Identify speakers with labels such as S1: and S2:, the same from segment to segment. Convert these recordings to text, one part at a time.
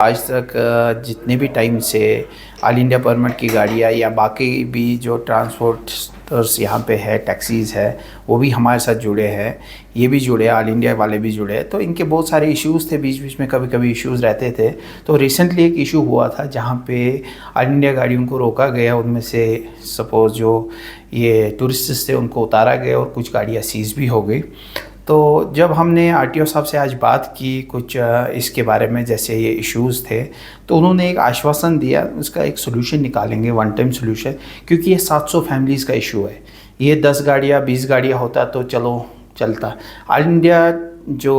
S1: आज तक जितने भी टाइम से ऑल इंडिया परमिट की गाड़ियाँ या बाकी भी जो ट्रांसपोर्टर्स यहाँ पे है, टैक्सीज़ है, वो भी हमारे साथ जुड़े हैं। ये भी जुड़े, ऑल इंडिया वाले भी जुड़े। तो इनके बहुत सारे इश्यूज़ थे, बीच बीच में कभी कभी इश्यूज़ रहते थे। तो रिसेंटली एक इशू हुआ था जहाँ पे ऑल इंडिया गाड़ियों को रोका गया। उनमें से सपोज़ जो ये टूरिस्ट्स थे उनको उतारा गया और कुछ गाड़ियाँ सीज़ भी हो गई। तो जब हमने आरटीओ साहब से आज बात की कुछ इसके बारे में, जैसे ये इश्यूज़ थे, तो उन्होंने एक आश्वासन दिया, उसका एक सोल्यूशन निकालेंगे, वन टाइम सोल्यूशन। क्योंकि ये 700 फैमिलीज़ का इशू है। ये 10 गाड़ियाँ 20 गाड़ियाँ होता तो चलो चलता। ऑल इंडिया जो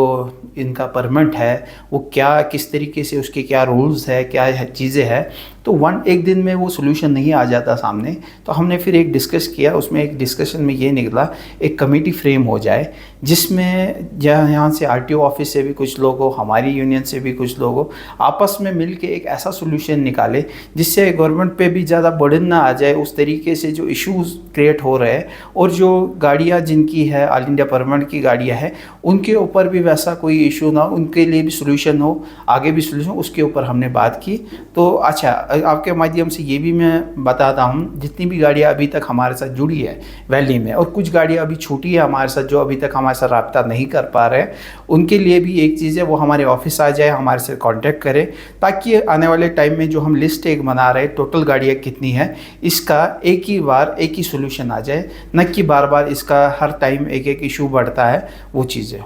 S1: इनका परमिट है वो क्या, किस तरीके से, उसके क्या रूल्स है, क्या चीज़ें हैं, तो एक दिन में वो सोल्यूशन नहीं आ जाता सामने। तो हमने फिर एक डिस्कस किया। उसमें एक डिस्कशन में ये निकला एक कमेटी फ्रेम हो जाए जिसमें यहाँ से आरटीओ ऑफिस से भी कुछ लोग हो, हमारी यूनियन से भी कुछ लोग हो, आपस में मिल के एक ऐसा सोल्यूशन निकाले जिससे गवर्नमेंट पे भी ज़्यादा बर्डन ना आ जाए उस तरीके से जो इश्यूज़ क्रिएट हो रहे हैं। और जो गाड़ियाँ जिनकी है ऑल इंडिया परमिट की गाड़ियाँ हैं उनके ऊपर भी वैसा कोई इशू ना हो, उनके लिए भी सोल्यूशन हो, आगे भी सोल्यूशन, उसके ऊपर हमने बात की। तो अच्छा, आपके माध्यम से ये भी मैं बताता हूँ, जितनी भी गाड़ियाँ अभी तक हमारे साथ जुड़ी है वैली में, और कुछ गाड़ियाँ अभी छूटी है हमारे साथ जो अभी तक हमारे साथ रब्ता नहीं कर पा रहे हैं, उनके लिए भी एक चीज़ है, वो हमारे ऑफिस आ जाए, हमारे से कांटेक्ट करें, ताकि आने वाले टाइम में जो हम लिस्ट एक बना रहे हैं टोटल गाड़ियाँ कितनी है, इसका एक ही बार एक ही सोल्यूशन आ जाए, न कि बार बार इसका हर टाइम एक एक इशू बढ़ता है, वो चीज़ें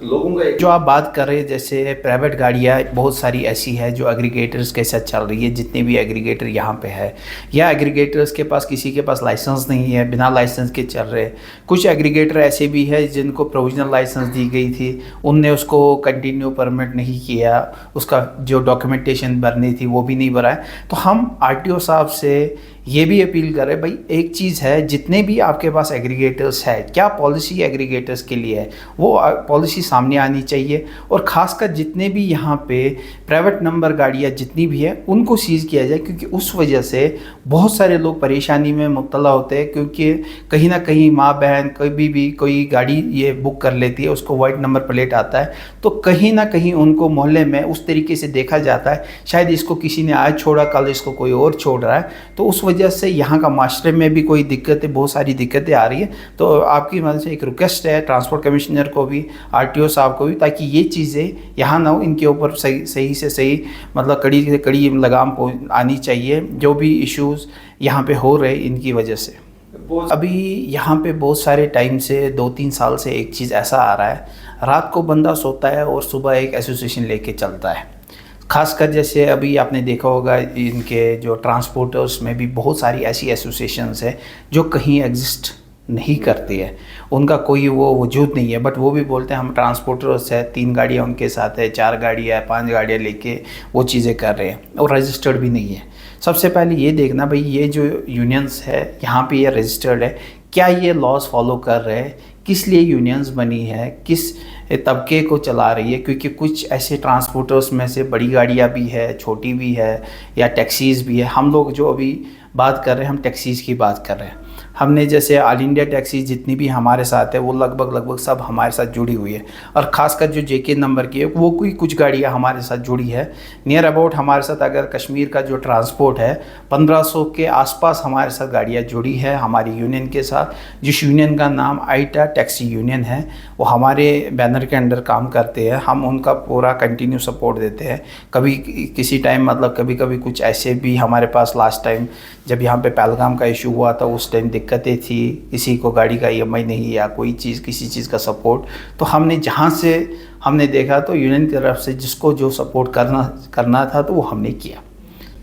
S1: लोगों का। जो आप बात कर रहे हैं, जैसे प्राइवेट गाड़ियाँ बहुत सारी ऐसी है जो एग्रीगेटर्स के साथ चल रही है। जितने भी एग्रीगेटर यहाँ पे है, या एग्रीगेटर्स के पास किसी के पास लाइसेंस नहीं है, बिना लाइसेंस के चल रहे। कुछ एग्रीगेटर ऐसे भी है जिनको प्रोविजनल लाइसेंस दी गई थी, उनने उसको कंटिन्यू परमिट नहीं किया, उसका जो डॉक्यूमेंटेशन भरनी थी वो भी नहीं भरा है। तो हम आरटीओ साहब से ये भी अपील कर रहे हैं, भाई एक चीज़ है, जितने भी आपके पास एग्रीगेटर्स है, क्या पॉलिसी एग्रीगेटर्स के लिए है, वो पॉलिसी सामने आनी चाहिए। और ख़ासकर जितने भी यहाँ पे प्राइवेट नंबर गाड़ियाँ जितनी भी है उनको सीज़ किया जाए, क्योंकि उस वजह से बहुत सारे लोग परेशानी में मुब्तला होते हैं। क्योंकि कहीं ना कहीं माँ बहन कभी भी कोई गाड़ी ये बुक कर लेती है, उसको वाइट नंबर प्लेट आता है, तो कहीं ना कहीं उनको मोहल्ले में उस तरीके से देखा जाता है, शायद इसको किसी ने आज छोड़ा, कल इसको कोई और छोड़ रहा है। तो उस वजह से यहाँ का माशरे में भी कोई दिक्कतें, बहुत सारी दिक्कतें आ रही है। तो आपकी मदद से एक रिक्वेस्ट है ट्रांसपोर्ट कमिश्नर को भी, आरटीओ साहब को भी, ताकि ये चीज़ें यहाँ ना हो, इनके ऊपर सही से सही, मतलब कड़ी से कड़ी लगाम आनी चाहिए जो भी इश्यूज़ यहाँ पे हो रहे इनकी वजह से। अभी यहाँ पे बहुत सारे टाइम से 2-3 साल से एक चीज़ ऐसा आ रहा है, रात को बंदा सोता है और सुबह एक एसोसिएशन लेके चलता है। खासकर जैसे अभी आपने देखा होगा, इनके जो ट्रांसपोर्टर्स में भी बहुत सारी ऐसी एसोसिएशंस है जो कहीं एग्जिस्ट नहीं करती है, उनका कोई वो वजूद नहीं है। बट वो भी बोलते हैं हम ट्रांसपोर्टर्स है, 3 गाड़ियाँ उनके साथ है, 4 गाड़ियाँ है, 5 गाड़ियाँ लेके वो चीज़ें कर रहे हैं और रजिस्टर्ड भी नहीं है। सबसे पहले ये देखना भाई, ये जो यूनियंस है यहाँ पे ये रजिस्टर्ड है, क्या ये लॉज फॉलो कर रहे हैं, किस लिए यूनियंस बनी है, किस तबके को चला रही है। क्योंकि कुछ ऐसे ट्रांसपोर्टर्स में से बड़ी गाड़ियाँ भी है, छोटी भी है, या टैक्सीज़ भी है। हम लोग जो अभी बात कर रहे हैं, हम टैक्सीज़ की बात कर रहे हैं। हमने जैसे ऑल इंडिया टैक्सी जितनी भी हमारे साथ है वो लगभग सब हमारे साथ जुड़ी हुई है। और ख़ासकर जो जेके नंबर की है वो कोई कुछ गाड़ियाँ हमारे साथ जुड़ी है। नियर अबाउट हमारे साथ अगर कश्मीर का जो ट्रांसपोर्ट है 1500 के आसपास हमारे साथ गाड़ियाँ जुड़ी है हमारी यूनियन के साथ, जिस यूनियन का नाम आईटा टैक्सी यूनियन है। वो हमारे बैनर के अंडर काम करते हैं, हम उनका पूरा कंटिन्यू सपोर्ट देते हैं। कभी किसी टाइम, मतलब कभी कभी कुछ ऐसे भी हमारे पास, लास्ट टाइम जब यहाँ पे पहलगाम का इशू हुआ था उस टाइम दिक्कतें थी, किसी को गाड़ी का ईएमआई नहीं, या कोई चीज़, किसी चीज़ का सपोर्ट, तो हमने जहाँ से हमने देखा तो यूनियन की तरफ से जिसको जो सपोर्ट करना था तो वो हमने किया।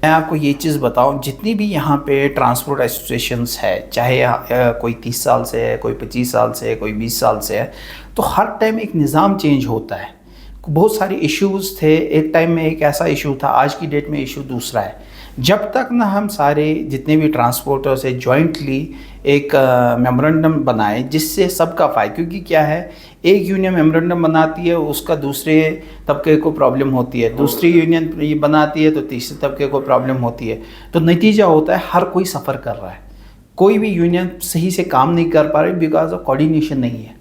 S1: मैं आपको ये चीज़ बताऊं, जितनी भी यहाँ पे ट्रांसपोर्ट एसोसिएशंस है, चाहे कोई 30 साल से है, कोई 25 साल से है, कोई 20 साल से है, तो हर टाइम एक निज़ाम चेंज होता है। बहुत सारे इश्यूज़ थे, एक टाइम में एक ऐसा इशू था, आज की डेट में इशू दूसरा है। जब तक ना हम सारे जितने भी ट्रांसपोर्टर्स है जॉइंटली एक मेमोरेंडम बनाए जिससे सबका फ़ायदा, क्योंकि क्या है, एक यूनियन मेमोरेंडम बनाती है उसका दूसरे तबके को प्रॉब्लम होती है, दूसरी यूनियन ये बनाती है तो तीसरे तबके को प्रॉब्लम होती है। तो नतीजा होता है हर कोई सफ़र कर रहा है, कोई भी यूनियन सही से काम नहीं कर पा रही बिकॉज ऑफ कोऑर्डिनेशन नहीं है।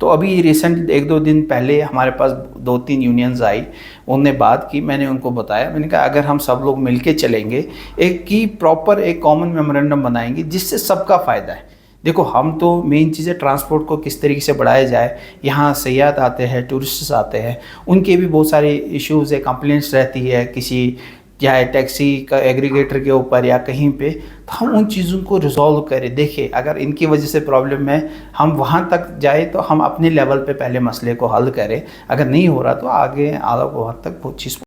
S1: तो अभी रिसेंट 1-2 दिन पहले हमारे पास 2-3 यूनियंस आई, उनने बात की, मैंने उनको बताया, मैंने कहा अगर हम सब लोग मिलके चलेंगे, एक प्रॉपर एक कॉमन मेमोरेंडम बनाएंगे जिससे सबका फ़ायदा है। देखो हम तो मेन चीज़ है ट्रांसपोर्ट को किस तरीके से बढ़ाया जाए। यहाँ सयाहत आते हैं, टूरिस्ट्स आते हैं, उनके भी बहुत सारे इश्यूज़ है, कंप्लेंट्स रहती है किसी चाहे टैक्सी का एग्रीगेटर के ऊपर या कहीं पे, तो हम उन चीज़ों को रिजॉल्व करें। देखिए अगर इनकी वजह से प्रॉब्लम है, हम वहाँ तक जाए तो हम अपने लेवल पे पहले मसले को हल करें, अगर नहीं हो रहा तो आगे वहाँ तक वो चीज़